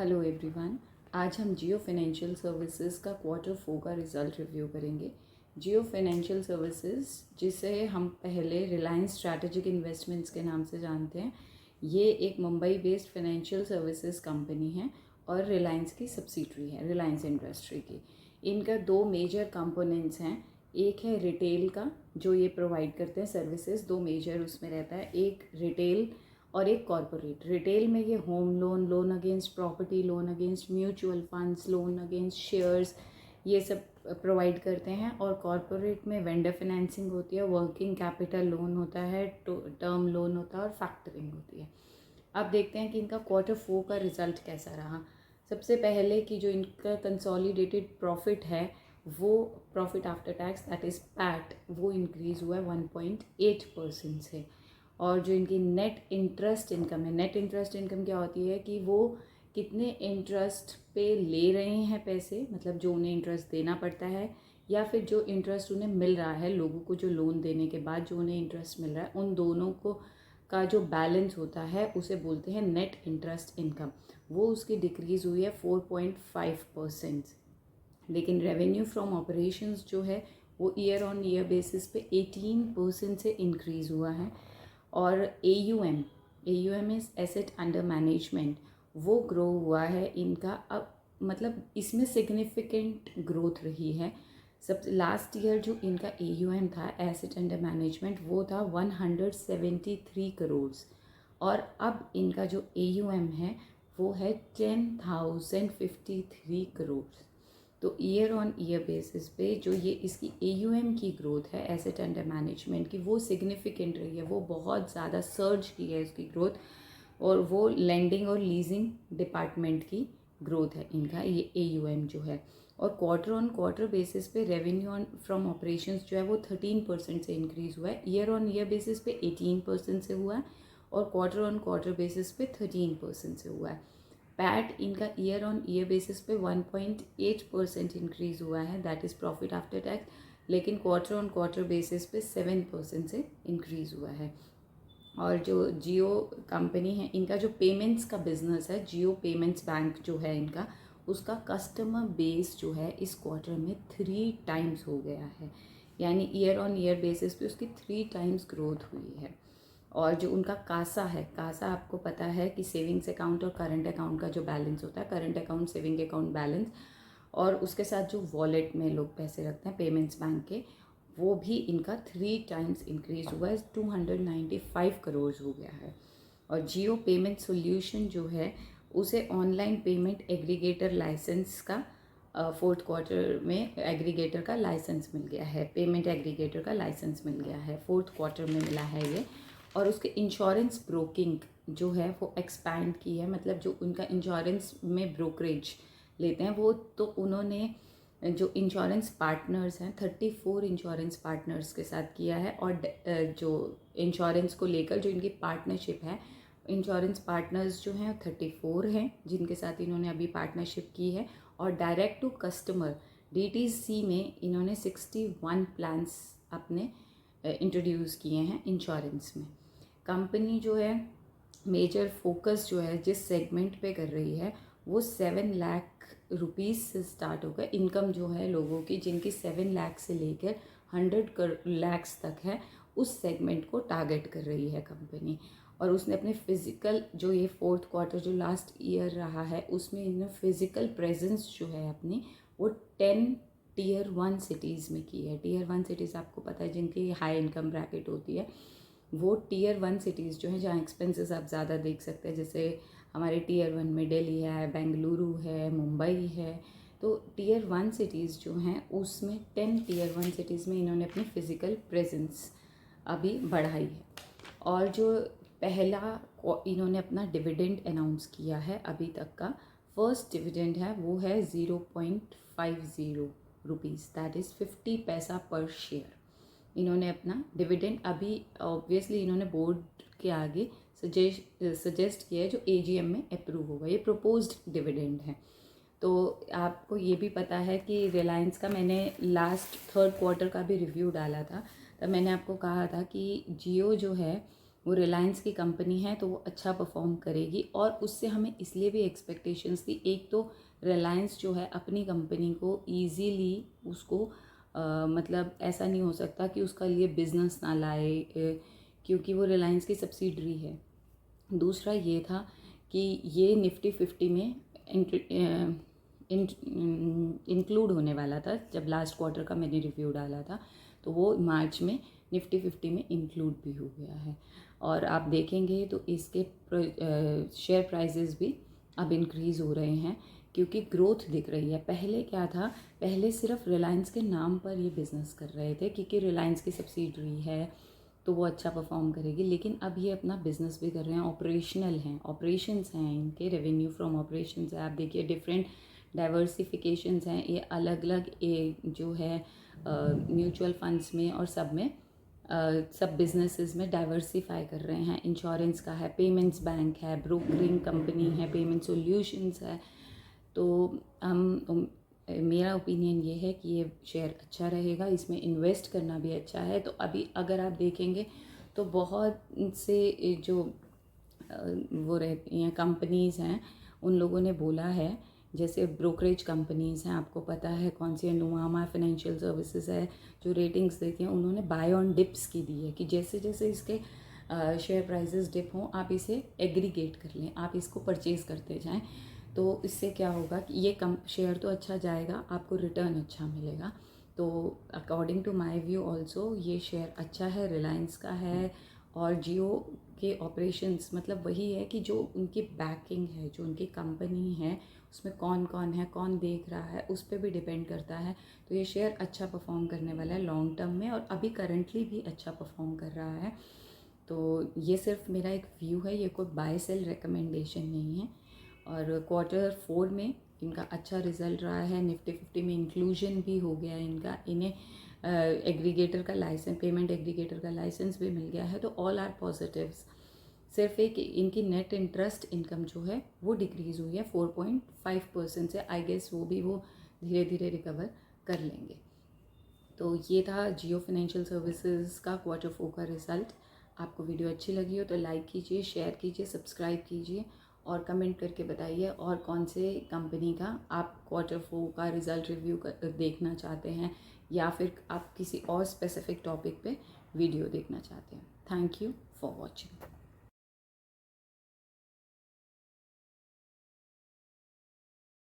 Hello everyone. आज हम जियो financial services का Q4 का रिज़ल्ट रिव्यू करेंगे। जियो फाइनेंशियल सर्विसेज, जिसे हम पहले रिलायंस स्ट्रैटेजिक इन्वेस्टमेंट्स के नाम से जानते हैं, ये एक Mumbai based financial services company है और रिलायंस की सब्सिडरी है, रिलायंस इंडस्ट्री की। इनका दो मेजर कंपोनेंट्स हैं। एक है रिटेल का, जो ये प्रोवाइड करते हैं सर्विसेज, दो मेजर उसमें रहता है, एक रिटेल और एक कॉरपोरेट। रिटेल में ये home loan, loan against property, loan against mutual funds, loan against shares, ये सब प्रोवाइड करते हैं। और कॉरपोरेट में वेंडर फाइनेंसिंग होती है, वर्किंग कैपिटल लोन होता है, टर्म लोन होता है और फैक्टरिंग होती है। अब देखते हैं कि इनका Q4 का रिज़ल्ट कैसा रहा। सबसे पहले कि जो इनका कंसोलिडेटेड प्रॉफिट है, वो profit after tax that is PAT, वो इंक्रीज़ हुआ है 1.8% से। और जो इनकी नेट इंटरेस्ट इनकम है, नेट इंटरेस्ट इनकम क्या होती है कि वो कितने इंटरेस्ट पे ले रहे हैं पैसे, मतलब जो उन्हें इंटरेस्ट देना पड़ता है या फिर जो इंटरेस्ट उन्हें मिल रहा है, लोगों को जो लोन देने के बाद जो उन्हें इंटरेस्ट मिल रहा है, उन दोनों को का जो बैलेंस होता है उसे बोलते हैं नेट इंटरेस्ट इनकम। वो उसकी डिक्रीज़ हुई है 4.5%। लेकिन रेवेन्यू फ्रॉम ऑपरेशंस जो है वो ईयर ऑन ईयर बेसिस पे 18% से इंक्रीज़ हुआ है। और AUM is asset under management, वो ग्रो हुआ है इनका। अब मतलब इसमें सिग्निफिकेंट ग्रोथ रही है। सब लास्ट ईयर जो इनका AUM था, एसेट अंडर मैनेजमेंट, वो था 173 करोड़, और अब इनका जो AUM है वो है 10,053 करोड़। तो ईयर ऑन ईयर बेसिस पे जो ये इसकी AUM की ग्रोथ है, एसेट अंडर मैनेजमेंट की, वो सिग्निफिकेंट रही है, वो बहुत ज़्यादा सर्ज की है उसकी ग्रोथ। और वो लेंडिंग और लीजिंग डिपार्टमेंट की ग्रोथ है इनका ये AUM जो है। और क्वार्टर ऑन क्वार्टर बेसिस पे रेवेन्यू ऑन फ्रॉम ऑपरेशंस जो है वो 13% से इंक्रीज़ हुआ है। ईयर ऑन ईयर बेसिस पे 18% से हुआ है और क्वार्टर ऑन क्वार्टर बेसिस पे 13% से हुआ है। पैट इनका ईयर ऑन ईयर बेसिस पे 1.8% इंक्रीज़ हुआ है, that is profit after tax. लेकिन क्वार्टर ऑन क्वार्टर बेसिस पे 7% से इंक्रीज़ हुआ है। और जो जियो कंपनी है, इनका जो पेमेंट्स का बिजनेस है, जियो पेमेंट्स बैंक जो है इनका, उसका कस्टमर बेस जो है इस क्वार्टर में 3 टाइम्स हो गया है। यानी ईयर ऑन ईयर बेसिस पे उसकी 3 टाइम्स ग्रोथ हुई है। और जो उनका कासा है, कासा आपको पता है कि सेविंग्स अकाउंट और करंट अकाउंट का जो बैलेंस होता है, current account saving account balance, और उसके साथ जो वॉलेट में लोग पैसे रखते हैं पेमेंट्स बैंक के, वो भी इनका 3 टाइम्स इंक्रीज हुआ है, 295 करोड़ हो गया है। और जियो पेमेंट सोल्यूशन जो है, उसे ऑनलाइन पेमेंट एग्रीगेटर लाइसेंस का फोर्थ क्वार्टर में एग्रीगेटर का लाइसेंस मिल गया है, पेमेंट एग्रीगेटर का लाइसेंस मिल गया है, फोर्थ क्वार्टर में मिला है ये। और उसके इंश्योरेंस ब्रोकिंग जो है वो एक्सपैंड की है, मतलब जो उनका इंश्योरेंस में ब्रोकरेज लेते हैं वो, तो उन्होंने जो इंश्योरेंस पार्टनर्स हैं 34 इंश्योरेंस पार्टनर्स के साथ किया है। और जो इंश्योरेंस को लेकर जो इनकी पार्टनरशिप है, इंश्योरेंस पार्टनर्स जो हैं 34 हैं जिनके साथ इन्होंने अभी पार्टनरशिप की है। और डायरेक्ट टू कस्टमर DTC में इन्होंने 61 प्लान्स अपने इंट्रोड्यूस किए हैं इंश्योरेंस में। कंपनी जो है मेजर फोकस जो है जिस सेगमेंट पे कर रही है, वो 7 लाख रुपीज़ से स्टार्ट होकर इनकम जो है लोगों की जिनकी 7 लाख से लेकर 100 लाख्स तक है, उस सेगमेंट को टारगेट कर रही है कंपनी। और उसने अपने फिज़िकल जो ये फोर्थ क्वार्टर जो लास्ट ईयर रहा है, उसमें इन्होंने फिज़िकल प्रेजेंस जो है अपनी, वो 10 टीयर 1 सिटीज़ में की है। टीयर 1 सिटीज़ आपको पता है जिनकी हाई इनकम ब्रैकेट होती है, वो टीयर 1 सिटीज़ जो हैं जहाँ एक्सपेंसेस आप ज़्यादा देख सकते हैं, जैसे हमारे टीयर 1 में दिल्ली है, बेंगलुरु है, मुंबई है। तो टीयर 1 सिटीज़ जो हैं उसमें 10 टीयर 1 सिटीज़ में इन्होंने अपनी फ़िज़िकल प्रेजेंस अभी बढ़ाई है। और जो पहला इन्होंने अपना डिविडेंड अनाउंस किया है अभी तक का, फर्स्ट डिविडेंड है वो है 0.50 रुपीज़, दैट इज़ 50 पैसा पर शेयर। इन्होंने अपना डिविडेंड अभी ऑब्वियसली इन्होंने बोर्ड के आगे सजेस्ट किया है, जो AGM में अप्रूव होगा। ये प्रपोज्ड डिविडेंड है। तो आपको ये भी पता है कि रिलायंस का मैंने लास्ट थर्ड क्वार्टर का भी रिव्यू डाला था, तब मैंने आपको कहा था कि जियो जो है वो रिलायंस की कंपनी है तो वो अच्छा परफॉर्म करेगी, और उससे हमें इसलिए भी एक्सपेक्टेशंस थी। एक तो रिलायंस जो है अपनी कंपनी को ईजीली उसको मतलब ऐसा नहीं हो सकता कि उसका लिए बिजनेस ना लाए, क्योंकि वो रिलायंस की सब्सिडरी है। दूसरा ये था कि ये निफ्टी 50 में इंक्लूड होने वाला था। जब लास्ट क्वार्टर का मैंने रिव्यू डाला था तो वो मार्च में निफ्टी 50 में इंक्लूड भी हो गया है। और आप देखेंगे तो इसके शेयर प्राइसेस भी अब इंक्रीज़ हो रहे हैं, क्योंकि ग्रोथ दिख रही है। पहले क्या था, पहले सिर्फ रिलायंस के नाम पर ये बिज़नेस कर रहे थे क्योंकि रिलायंस की सब्सिडरी है तो वो अच्छा परफॉर्म करेगी, लेकिन अब ये अपना बिजनेस भी कर रहे हैं, ऑपरेशनल हैं, ऑपरेशंस हैं इनके, रेवेन्यू फ्रॉम ऑपरेशंस है। आप देखिए डिफरेंट डाइवर्सिफिकेशंस हैं, ये अलग अलग जो है म्यूचुअल फंड्स में और सब में सब बिजनेसेस में डाइवर्सिफाई कर रहे हैं। इंश्योरेंस का है, पेमेंट्स बैंक है, ब्रोकरिंग कंपनी है, पेमेंट सॉल्यूशंस है। तो हम मेरा ओपिनियन ये है कि ये शेयर अच्छा रहेगा, इसमें इन्वेस्ट करना भी अच्छा है। तो अभी अगर आप देखेंगे तो बहुत से जो वो रहती हैं कंपनीज़ हैं, उन लोगों ने बोला है, जैसे ब्रोकरेज कंपनीज़ हैं, आपको पता है कौन सी है, नुमामा फाइनेंशियल सर्विसेज है, जो रेटिंग्स देती हैं, उन्होंने बाय ऑन डिप्स की दी है कि जैसे जैसे इसके शेयर प्राइसेस डिप हों आप इसे एग्रीगेट कर लें, आप इसको परचेज़ करते जाएं। तो इससे क्या होगा कि ये कम शेयर तो अच्छा जाएगा, आपको रिटर्न अच्छा मिलेगा। तो according to my view also ये शेयर अच्छा है, रिलायंस का है। और जियो के ऑपरेशंस मतलब वही है कि जो उनकी बैकिंग है, जो उनकी कंपनी है, उसमें कौन कौन है, कौन देख रहा है, उस पर भी डिपेंड करता है। तो ये शेयर अच्छा परफॉर्म करने वाला है लॉन्ग टर्म में, और अभी करंटली भी अच्छा परफॉर्म कर रहा है। तो ये सिर्फ मेरा एक व्यू है, ये कोई बाय सेल रिकमेंडेशन नहीं है। और Q4 में इनका अच्छा रिजल्ट रहा है, निफ्टी 50 में इंक्लूजन भी हो गया है इनका, इन्हें एग्रीगेटर का लाइसेंस, पेमेंट एग्रीगेटर का लाइसेंस भी मिल गया है। तो ऑल आर पॉजिटिव्स। सिर्फ एक इनकी नेट इंटरेस्ट इनकम जो है वो डिक्रीज़ हुई है 4.5% से। आई गेस वो धीरे धीरे रिकवर कर लेंगे। तो ये था जियो फाइनेंशियल सर्विसेज का Q4 का रिज़ल्ट। आपको वीडियो अच्छी लगी हो तो लाइक कीजिए, शेयर कीजिए, सब्सक्राइब कीजिए और कमेंट करके बताइए और कौन से कंपनी का आप Q4 का रिज़ल्ट रिव्यू देखना चाहते हैं, या फिर आप किसी और स्पेसिफिक टॉपिक पे वीडियो देखना चाहते हैं। Thank you for watching.